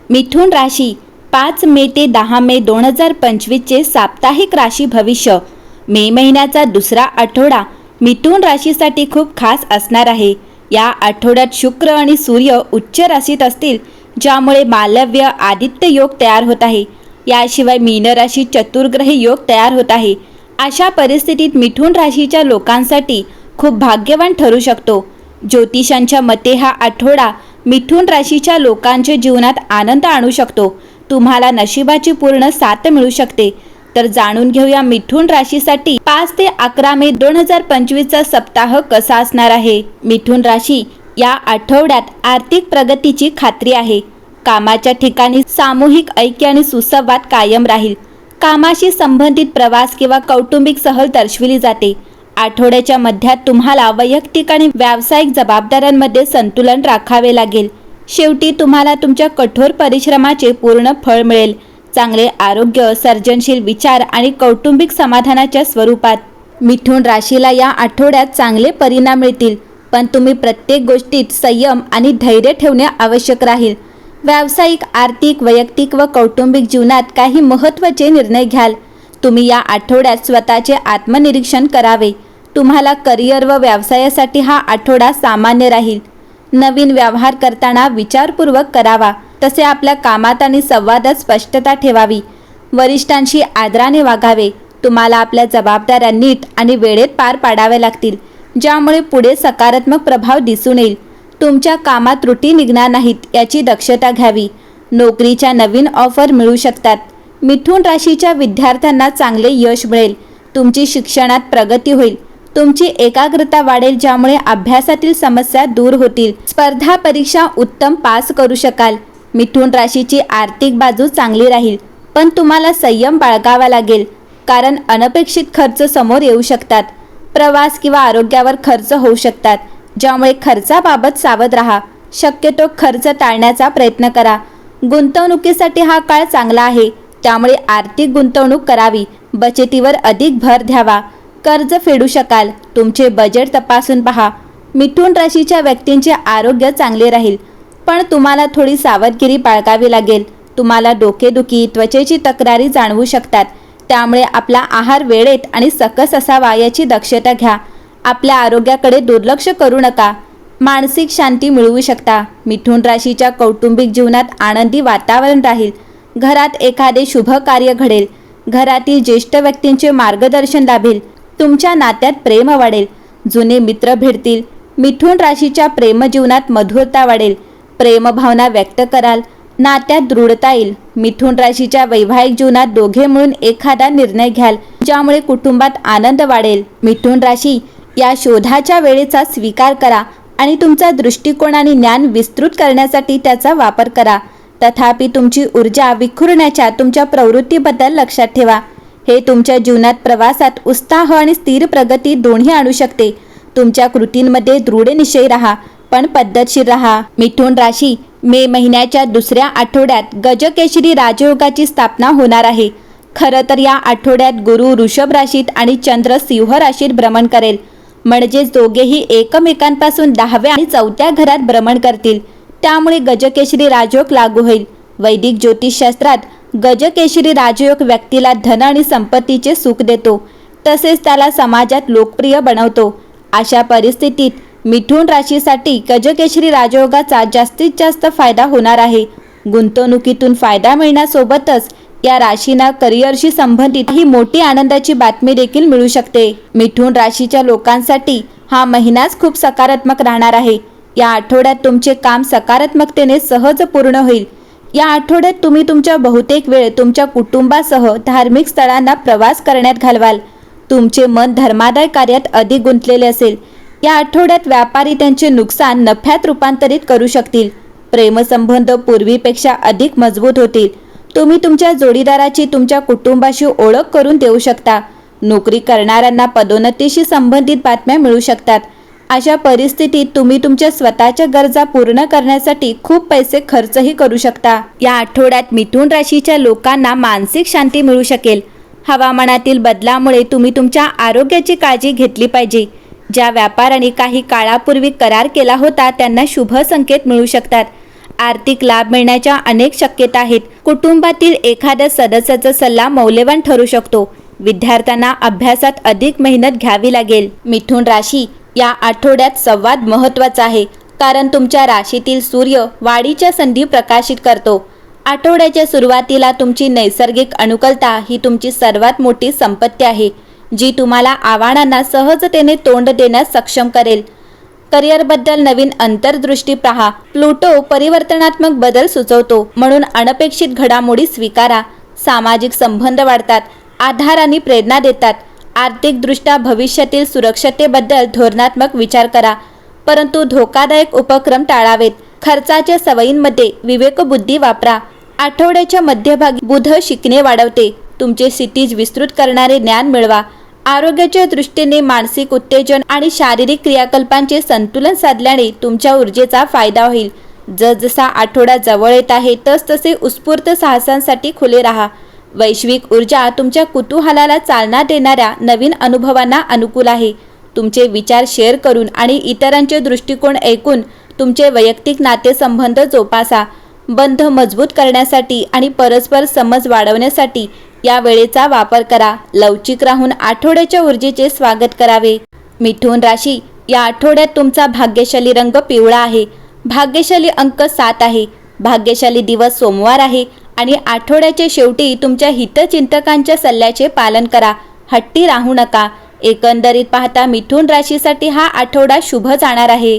मिथुन राशी 5 मे ते 10 मे 2025 चे साप्ताहिक राशी भविष्य। मे महिन्याचा दुसरा आठवडा मिथुन राशीसाठी खूप खास असणार आहे। या आठवड्यात शुक्र आणि सूर्य उच्च राशीत असतील, ज्यामुळे मालव्य आदित्य योग तयार होत आहे। याशिवाय मीन राशी चतुर्ग्रही योग तयार होत आहे। अशा परिस्थितीत मिथुन राशीच्या लोकांसाठी खूप भाग्यवान ठरू शकतो। ज्योतिषांच्या मते हा आठवडा मिथुन राशीच्या लोकांच्या जीवनात आनंद आणू शकतो। तुम्हाला नशिबाची पूर्ण साथ मिळू शकते। तर जाणून घेऊया मिथुन राशीसाठी 5 ते 11 मे 2025 चा सप्ताह कसा असणार आहे। मिथुन राशी या आठवड्यात आर्थिक प्रगतीची खात्री आहे। कामाच्या ठिकाणी सामूहिक ऐक्य आणि सुसंवाद कायम राहील। कामाशी संबंधित प्रवास किंवा कौटुंबिक सहल दर्शविली जाते। आठवड्याच्या मध्यात तुम्हाला वैयक्तिक आणि व्यावसायिक जबाबदाऱ्यांमध्ये संतुलन राखावे लागेल। शेवटी तुम्हाला तुमच्या कठोर परिश्रमाचे पूर्ण फळ मिळेल। चांगले आरोग्य, सर्जनशील विचार आणि कौटुंबिक समाधानाच्या स्वरूपात मिथुन राशीला या आठवड्यात चांगले परिणाम मिळतील, पण तुम्ही प्रत्येक गोष्टीत संयम आणि धैर्य ठेवणे आवश्यक राहील। व्यावसायिक, आर्थिक, वैयक्तिक व कौटुंबिक जीवनात काही महत्त्वाचे निर्णय घ्याल। तुम्ही या आठवड्यात स्वतःचे आत्मनिरीक्षण करावे। तुम्हाला करिअर व व्यवसायासाठी हा आठवडा सामान्य राहील। नवीन व्यवहार करताना विचारपूर्वक करावा। तसे आपल्या कामात आणि संवादात स्पष्टता ठेवावी। वरिष्ठांशी आदराने वागावे। तुम्हाला आपल्या जबाबदाऱ्या नीट आणि वेळेत पार पाडाव्या लागतील, ज्यामुळे पुढे सकारात्मक प्रभाव दिसून येईल। तुमच्या कामात त्रुटी निघणार नाहीत याची दक्षता घ्यावी। नोकरीच्या नवीन ऑफर मिळू शकतात। मिथुन राशीच्या विद्यार्थ्यांना चांगले यश मिळेल। तुमची शिक्षणात प्रगती होईल। तुमची एकाग्रता वाढेल, ज्यामुळे अभ्यासातील समस्या दूर होतील। स्पर्धा परीक्षा उत्तम पास करू शकाल। मिथुन राशीची आर्थिक बाजू चांगली राहील, पण तुम्हाला संयम बाळगावा लागेल, कारण अनपेक्षित खर्च समोर येऊ शकतात। प्रवास किंवा आरोग्यावर खर्च होऊ शकतात, ज्यामुळे खर्चाबाबत सावध राहा। शक्यतो खर्च टाळण्याचा प्रयत्न करा। गुंतवणुकीसाठी हा काळ चांगला आहे, त्यामुळे आर्थिक गुंतवणूक करावी। बचतीवर अधिक भर द्यावा। कर्ज फेडू शकाल। तुमचे बजेट तपासून पहा। मिथुन राशीच्या व्यक्तींचे आरोग्य चांगले राहील, पण तुम्हाला थोडी सावधगिरी बाळगावी लागेल। तुम्हाला डोकेदुखी, त्वचेची तक्रारी जाणवू शकतात, त्यामुळे आपला आहार वेळेत आणि सकस असावा याची दक्षता घ्या। आपल्या आरोग्याकडे दुर्लक्ष करू नका। मानसिक शांती मिळवू शकता। मिथुन राशीच्या कौटुंबिक जीवनात आनंदी वातावरण राहील। घरात एखादे शुभ कार्य घडेल। घरातील ज्येष्ठ व्यक्तींचे मार्गदर्शन लाभेल। तुमच्या नात्यात प्रेम वाढेल। जुने मित्र भेटतील। मिथुन राशीच्या प्रेमजीवनात मधुरता वाढेल। प्रेमभावना व्यक्त कराल। नात्यात दृढता येईल। मिथुन राशीच्या वैवाहिक जीवनात दोघे मिळून एखादा निर्णय घ्याल, ज्यामुळे कुटुंबात आनंद वाढेल। मिथुन राशी या शोधाच्या वेळेचा स्वीकार करा आणि तुमचा दृष्टिकोन आणि ज्ञान विस्तृत करण्यासाठी त्याचा वापर करा। तथापि तुमची ऊर्जा विखुरण्याच्या तुमच्या प्रवृत्तीबद्दल लक्षात ठेवा। हे तुमच्या जीवनात प्रवासात उत्साह आणि स्थिर प्रगती दोन्ही आणू शकते। तुमच्या कृतींमध्ये दृढ निश्चयी राहा, पण पद्धतशीर राहा। मिथुन राशी मे महिन्याच्या दुसऱ्या आठवड्यात गजकेसरी राजयोगाची स्थापना होणार आहे। खरं तर या आठवड्यात गुरु वृषभ राशीत आणि चंद्र सिंह राशीत भ्रमण करेल, म्हणजेच दोघेही एकमेकांपासून 10व्या आणि 4थ्या घरात भ्रमण करतील। त्यामुळे गजकेसरी राजयोग लागू होईल। वैदिक ज्योतिषशास्त्रात गजकेसरी राजयोग व्यक्तीला धन आणि संपत्तीचे सुख देतो, तसेच त्याला समाजात लोकप्रिय बनवतो। अशा परिस्थितीत मिथुन राशीसाठी गजकेसरी राजयोगाचा जास्तीत जास्त फायदा होणार आहे। गुंतवणुकीतून फायदा मिळण्यासोबतच या राशींना करिअरशी संबंधित ही मोठी आनंदाची बातमी देखील मिळू शकते। मिथुन राशीच्या लोकांसाठी हा महिनाच खूप सकारात्मक राहणार आहे। या आठवड्यात तुमचे काम सकारात्मकतेने सहज पूर्ण होईल। या आठवड्यात तुम्ही तुमच्या बहुतेक वेळ तुमच्या कुटुंबासह धार्मिक स्थळांना प्रवास करण्यात घालवाल। तुमचे मन धर्मादाय कार्यात अधिक गुंतलेले असेल। या आठवड्यात व्यापारी त्यांचे नुकसान नफ्यात रूपांतरित करू शकतील। प्रेमसंबंध पूर्वीपेक्षा अधिक मजबूत होतील। तुम्ही तुमच्या जोडीदाराची तुमच्या कुटुंबाशी ओळख करून देऊ शकता। नोकरी करणाऱ्यांना पदोन्नतीशी संबंधित बातम्या मिळू शकतात। अशा परिस्थितीत तुम्ही तुमच्या स्वतःच्या गरजा पूर्ण करण्यासाठी खूप पैसे खर्चही करू शकता। या आठवड्यात मिथुन राशीच्या लोकांना मानसिक शांती मिळू शकेल। हवामानातील बदलामुळे तुम्ही तुमच्या आरोग्याची काळजी घेतली पाहिजे। ज्या व्यापाऱ्यांनी काही काळापूर्वी करार केला होता त्यांना शुभ संकेत मिळू शकतात। आर्थिक लाभ मिळण्याच्या अनेक शक्यता आहेत. कुटुंबातील एखाद्या सदस्याचा सल्ला मौल्यवान ठरू शकतो. विद्यार्थ्यांना अभ्यासात अधिक मेहनत घ्यावी लागेल. मिथुन राशी, या आठवड्यात संवाद महत्त्वाचा आहे, कारण तुमच्या राशीतील सूर्य वाढीच्या संधी प्रकाशित करतो. आठवड्याच्या सुरुवातीला तुमची नैसर्गिक अनुकूलता ही तुमची सर्वात मोठी संपत्ती आहे, जी तुम्हाला आव्हानांना सहजतेने तोंड देण्यास सक्षम करेल. करिअरबद्दल नवीन अंतर्दृष्टी पहा. प्लुटो परिवर्तनात्मक बदल सुचवतो, म्हणून अनपेक्षित घडामोडी स्वीकारा. सामाजिक संबंध वाढतात, आधार आणि प्रेरणा देतात. आर्थिकदृष्ट्या भविष्यातील सुरक्षतेबद्दल धोरणात्मक विचार करा, परंतु धोकादायक उपक्रम टाळावेत. खर्चाच्या सवयींमध्ये विवेकबुद्धी वापरा. आठवड्याच्या मध्यभागी बुध शिकणे वाढवते. तुमचे क्षितिज विस्तृत करणारे ज्ञान मिळवा. आरोग्याच्या दृष्टीने मानसिक उत्तेजन आणि शारीरिक क्रियाकलापांचे संतुलन साधल्याने तुमच्या ऊर्जेचा फायदा होईल. जसजसा आठवडा जवळ येत आहे तसतसे उत्स्फूर्त साहसांसाठी खुले राहा. वैश्विक ऊर्जा तुमच्या कुतूहलाला चालना देणाऱ्या नवीन अनुभवांना अनुकूल आहे. तुमचे विचार शेअर करून आणि इतरांचे दृष्टिकोन ऐकून तुमचे वैयक्तिक नातेसंबंध जोपासा. बंध मजबूत करण्यासाठी आणि परस्पर समज वाढवण्यासाठी या वेळेचा वापर करा. लवचिक राहून आठवड्याच्या ऊर्जेचे स्वागत करावे. मिथुन राशी, या आठवड्यात तुमचा भाग्यशाली रंग पिवळा आहे. भाग्यशाली अंक 7 आहे. भाग्यशाली दिवस सोमवार आहे आणि आठवड्याच्या शेवटी तुमच्या हितचिंतकांच्या सल्ल्याचे पालन करा. हट्टी राहू नका. एकंदरीत पाहता मिथुन राशीसाठी हा आठवडा शुभ जाणार आहे.